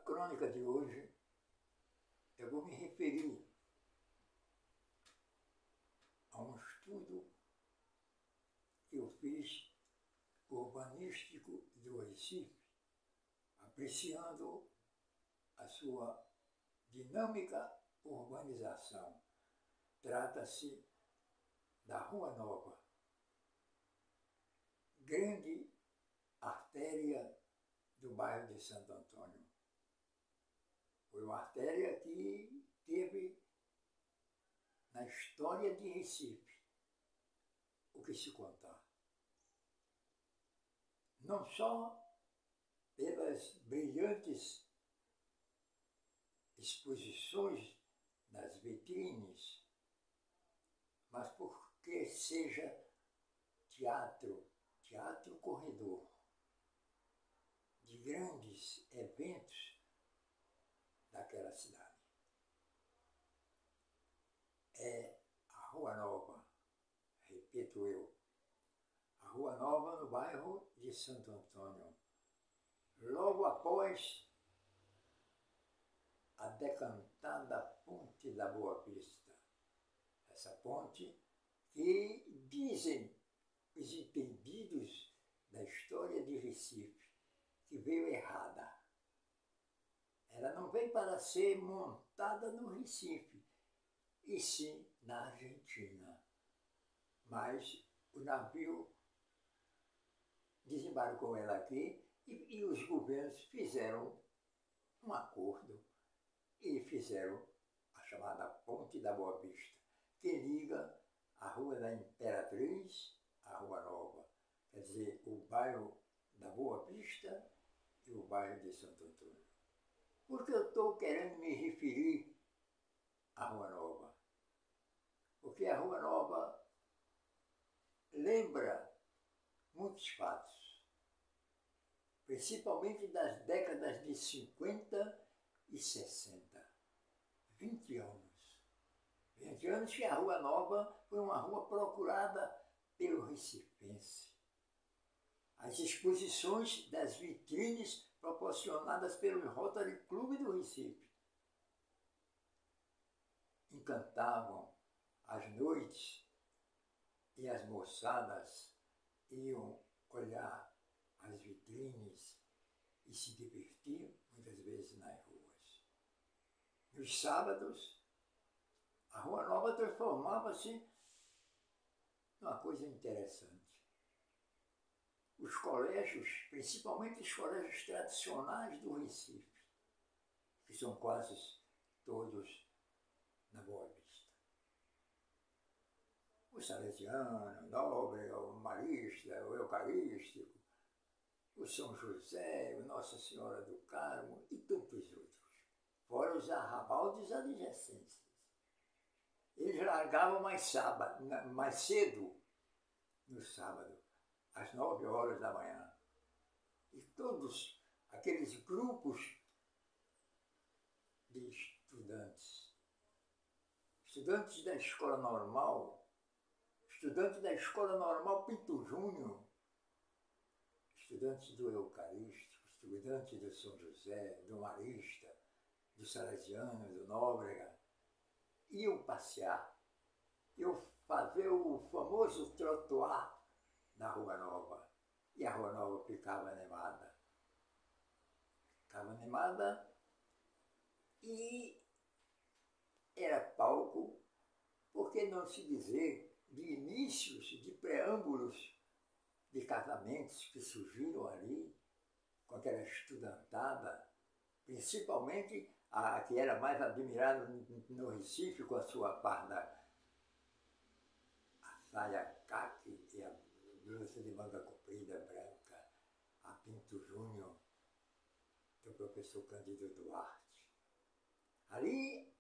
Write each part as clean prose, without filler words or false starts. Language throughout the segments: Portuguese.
crônica de hoje, eu vou me referir a um estudo que eu fiz urbanístico do Recife, apreciando a sua dinâmica urbanização. Trata-se da Rua Nova, grande artéria do bairro de Santo Antônio. Foi uma artéria que teve na história de Recife o que se contar. Não só pelas brilhantes exposições das vitrines, mas porque seja teatro corredor de grandes eventos daquela cidade. É a Rua Nova, repito eu, a Rua Nova no bairro de Santo Antônio, logo após a decantada Ponte da Boa Vista. Essa ponte que dizem os entendidos da história de Recife que veio errada. Ela não veio para ser montada no Recife, e sim na Argentina. Mas o navio desembarcou ela aqui e os governos fizeram um acordo e fizeram a chamada Ponte da Boa Vista, que liga a Rua da Imperatriz à Rua Nova. Quer dizer, o bairro da Boa Vista e o bairro de Santo Antônio. Por que eu estou querendo me referir à Rua Nova? Porque a Rua Nova lembra muitos fatos, principalmente das décadas de 50 e 60. 20 anos. 20 anos que a Rua Nova foi uma rua procurada pelo recifense. As exposições das vitrines proporcionadas pelo Rotary Clube do Recife encantavam as noites e as moçadas iam olhar as vitrines e se divertiam muitas vezes nas ruas. Nos sábados, a Rua Nova transformava-se numa coisa interessante. Os colégios, principalmente os colégios tradicionais do Recife, que são quase todos na Boa Vista. O Salesiano, o Nóbrega, o Marista, o Eucarístico, o São José, o Nossa Senhora do Carmo e tantos outros, fora os arrabaldes adjacentes. Eles largavam mais cedo no sábado, às 9 horas da manhã. E todos aqueles grupos de estudantes da Escola Normal, estudantes da Escola Normal Pinto Júnior, estudantes do Eucarístico, estudantes do São José, do Marista, do Salesiano, do Nóbrega, iam passear, iam fazer o famoso trotuar na Rua Nova. E a Rua Nova ficava animada. Ficava animada e era palco, por que não se dizer, de inícios, de preâmbulos de casamentos que surgiram ali, com aquela estudantada, principalmente a que era mais admirada no Recife, com a sua farda, a saia caque e a blusa de manga comprida branca, a Pinto Júnior, do professor Cândido Duarte. Ali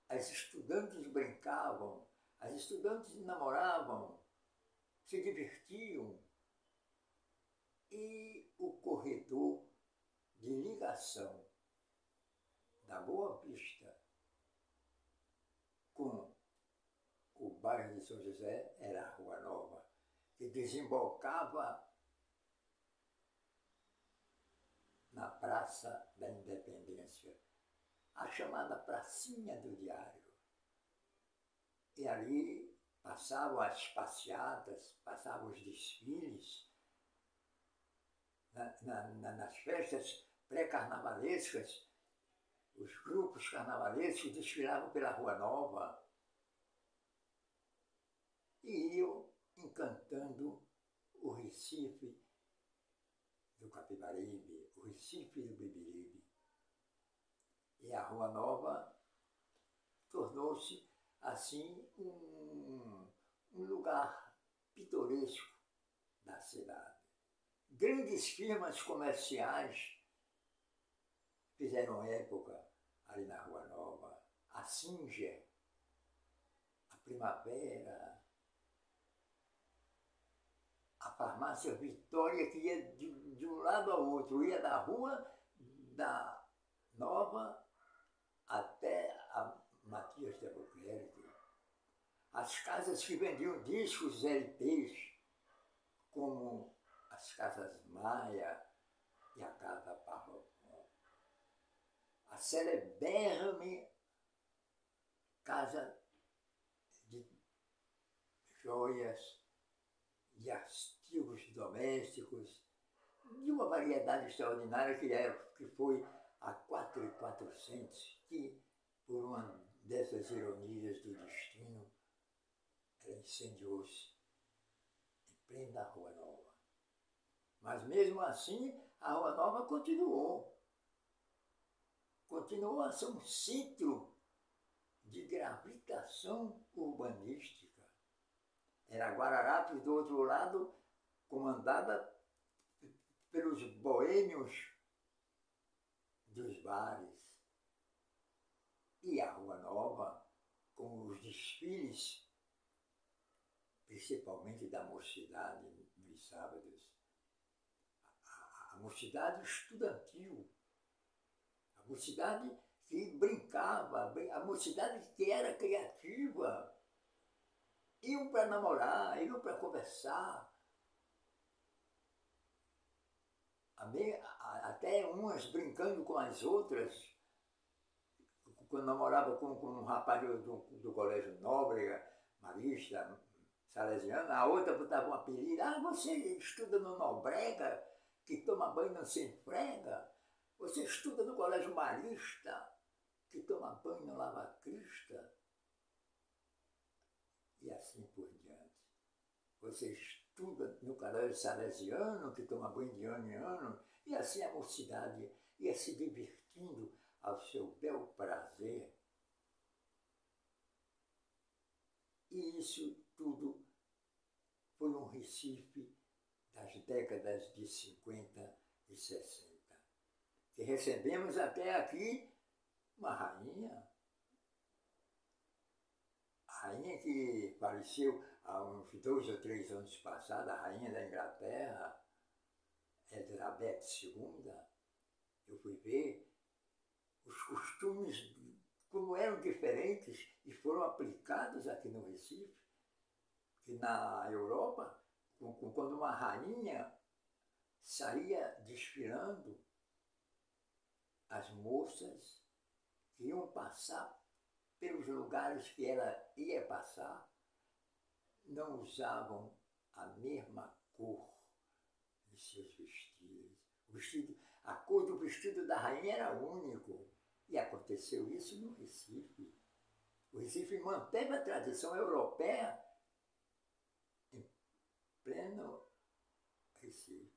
as estudantes brincavam, as estudantes namoravam, se divertiam, e o corredor de ligação da Boa Vista com o bairro de São José era a Rua Nova, que desembocava na Praça da Independência, a chamada Pracinha do Diário. E ali passavam as passeatas, passavam os desfiles, nas festas pré-carnavalescas, os grupos carnavalescos desfilavam pela Rua Nova e iam encantando o Recife do Capibaribe, o Recife do Beberibe. E a Rua Nova tornou-se, assim, um lugar pitoresco da cidade. Grandes firmas comerciais fizeram época ali na Rua Nova. A Singer, a Primavera, a Farmácia Vitória, que ia de um lado ao outro, ia da Rua da Nova até a Matias de Albuquerque. As casas que vendiam discos LPs, como as Casas Maia e a Casa Parrocó. A celeberme Casa de Joias, de artigos domésticos, de uma variedade extraordinária que foi a 4.400, que, por uma dessas ironias do destino, ela incendiou-se em plena Rua Nova. Mas mesmo assim, a Rua Nova continuou. Continuou a ser um centro de gravitação urbanística. Era Guararapes, do outro lado, comandada pelos boêmios dos bares. E a Rua Nova, com os desfiles, principalmente da mocidade nos sábados. A mocidade estudantil, a mocidade que brincava, a mocidade que era criativa. Iam para namorar, iam para conversar. Até umas brincando com as outras. Quando namorava com um rapaz do Colégio Nóbrega, Marista, Salesiano, a outra botava um apelido. Ah, você estuda no Nóbrega, que toma banho não se enfrega. Você estuda no Colégio Marista, que toma banho no Lava Crista. E assim por diante. Você estuda no Colégio Salesiano, que toma banho de ano em ano, e assim a mocidade ia se divertindo ao seu bel prazer. E isso tudo foi um Recife das décadas de 50 e 60. Que recebemos até aqui uma rainha, a rainha que faleceu há uns 2 ou 3 anos passados, a rainha da Inglaterra, Elizabeth II. Eu fui ver os costumes, como eram diferentes e foram aplicados aqui no Recife, que na Europa, quando uma rainha saía desfilando, as moças que iam passar pelos lugares que ela ia passar, não usavam a mesma cor de seus vestidos. A cor do vestido da rainha era único. E aconteceu isso no Recife. O Recife manteve a tradição europeia em pleno Recife.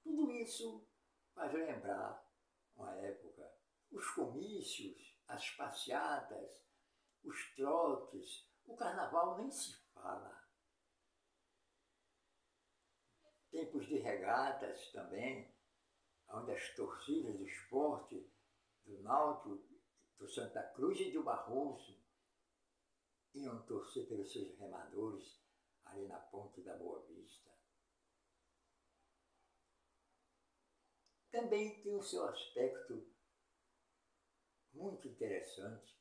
Tudo isso faz lembrar uma época. Os comícios, as passeatas, os trotes, o carnaval nem se fala. Tempos de regatas também, onde as torcidas do esporte, do Náutico, do Santa Cruz e do Barroso, iam torcer pelos seus remadores ali na ponte da Boa Vista. Também tem o seu aspecto muito interessante.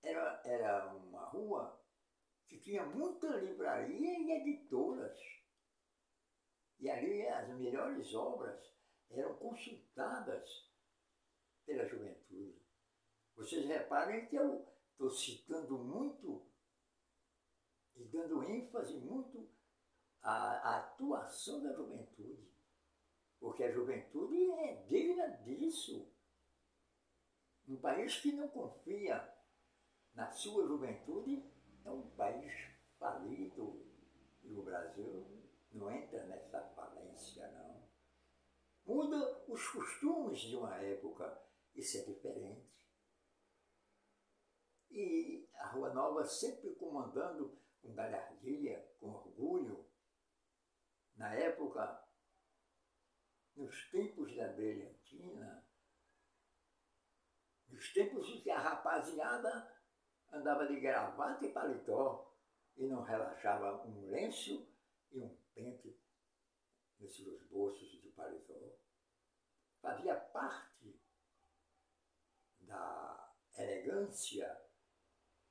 Era uma rua que tinha muita livraria e editoras. E ali as melhores obras eram consultadas pela juventude. Vocês reparem que eu estou citando muito e dando ênfase muito à atuação da juventude, porque a juventude é digna disso. Um país que não confia na sua juventude é um país falido, e o Brasil não entra nessa falência, não. Muda os costumes de uma época, isso é diferente. E a Rua Nova sempre comandando com galhardia, com orgulho. Na época, nos tempos da brilhantina, nos tempos em que a rapaziada andava de gravata e paletó e não relaxava um lenço e um pente nos seus bolsos de paletó. Fazia parte da elegância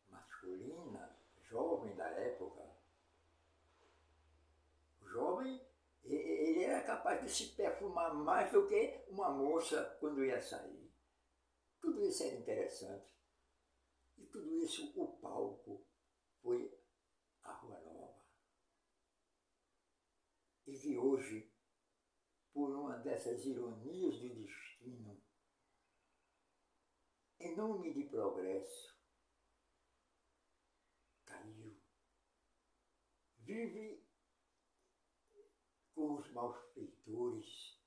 masculina, jovem da época. O jovem, ele era capaz de se perfumar mais do que uma moça quando ia sair. Tudo isso era interessante. E tudo isso, o palco, foi a Rua Nova. E que hoje, por uma dessas ironias do destino, em nome de progresso, caiu. Vive com os malfeitores,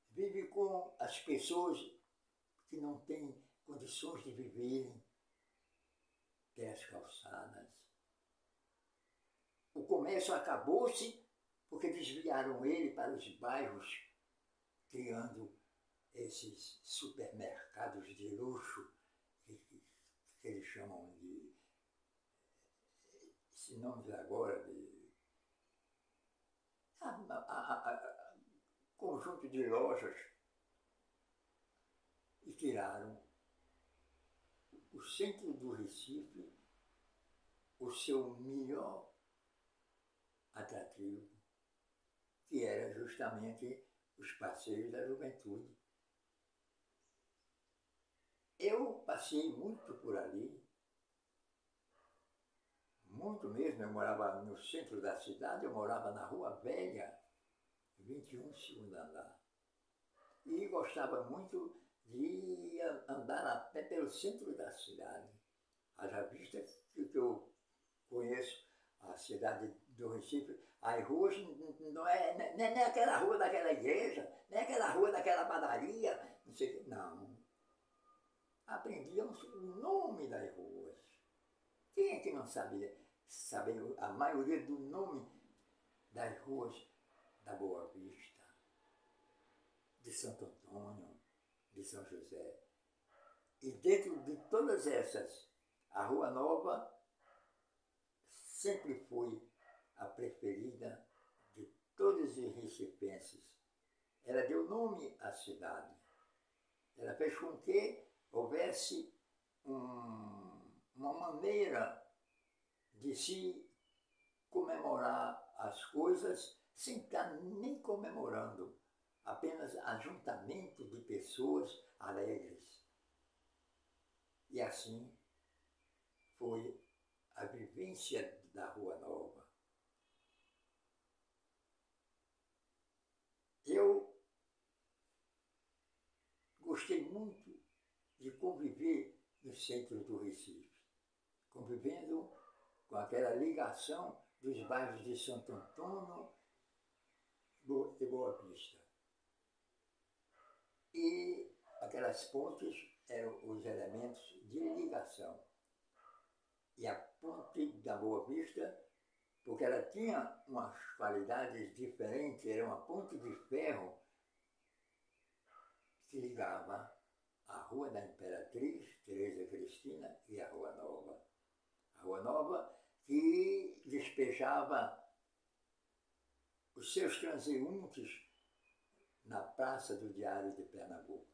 vive com as pessoas que não têm condições de viverem pelas calçadas. O comércio acabou-se porque desviaram ele para os bairros, criando esses supermercados de luxo que eles chamam de, esse nome agora, de conjunto de lojas, e tiraram o centro do Recife, o seu melhor atrativo, que era justamente os passeios da juventude. Eu passei muito por ali, muito mesmo. Eu morava no centro da cidade, eu morava na Rua Velha, 21, segundo andar. E gostava muito de andar a pé pelo centro da cidade. Haja vista que eu conheço a cidade do Recife, as ruas não é aquela rua daquela igreja, nem é aquela rua daquela padaria, não sei o que, não. Aprendíamos o nome das ruas. Quem é que não sabia a maioria do nome das ruas da Boa Vista, de Santo Antônio, de São José? E dentro de todas essas, a Rua Nova sempre foi a preferida de todos os recifenses. Ela deu nome à cidade. Ela fez com que houvesse uma maneira de se comemorar as coisas sem estar nem comemorando, apenas ajuntamento de pessoas alegres. E assim foi a vivência da Rua Nova. Eu gostei muito de conviver no centro do Recife, convivendo com aquela ligação dos bairros de Santo Antônio e Boa Vista. E aquelas pontes eram os elementos de ligação. E a ponte da Boa Vista, porque ela tinha umas qualidades diferentes, era uma ponte de ferro que ligava a Rua da Imperatriz, Teresa Cristina, e a Rua Nova. A Rua Nova que despejava os seus transeuntes na Praça do Diário de Pernambuco.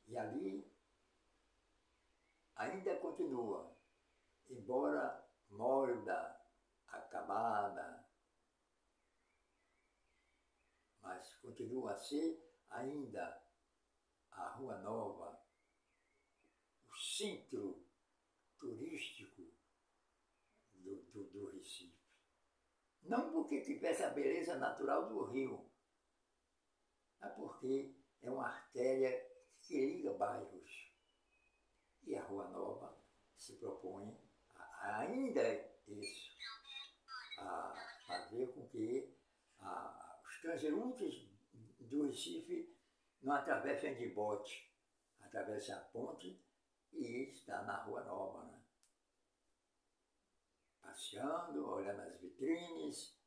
E ali ainda continua, embora morda, acabada, continua a ser ainda a Rua Nova, o centro turístico do Recife. Não porque tivesse a beleza natural do rio, mas porque é uma artéria que liga bairros. E a Rua Nova se propõe ainda isso, a fazer com que os transeuntes do Recife não atravessem de bote, atravessem a ponte e está na Rua Nova, né? Passeando, olhando as vitrines.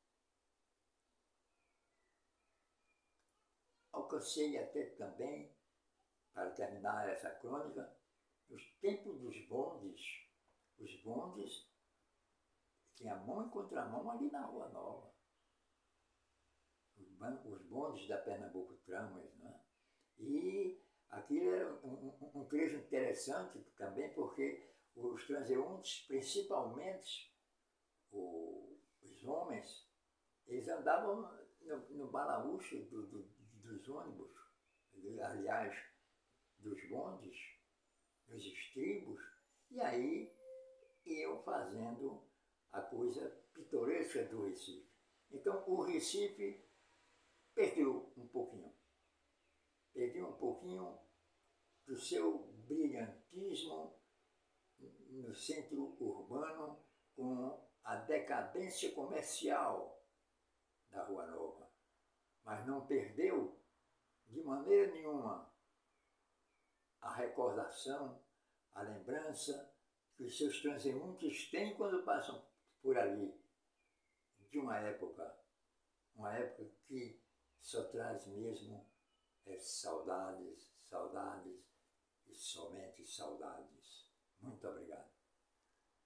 Alcancei até também, para terminar essa crônica, os tempos dos bondes. Os bondes tinha mão e contramão ali na Rua Nova. Os bondes da Pernambuco Tramos, né? E aquilo era um trecho interessante também, porque os transeuntes, principalmente os homens, eles andavam no balaúcho dos ônibus, aliás, dos bondes, dos estribos, e aí iam fazendo a coisa pitoresca do Recife. Então o Recife perdeu um pouquinho do seu brilhantismo no centro urbano, com a decadência comercial da Rua Nova, mas não perdeu de maneira nenhuma a recordação, a lembrança que os seus transeuntes têm quando passam por ali, de uma época que só traz mesmo saudades, saudades e somente saudades. Muito obrigado.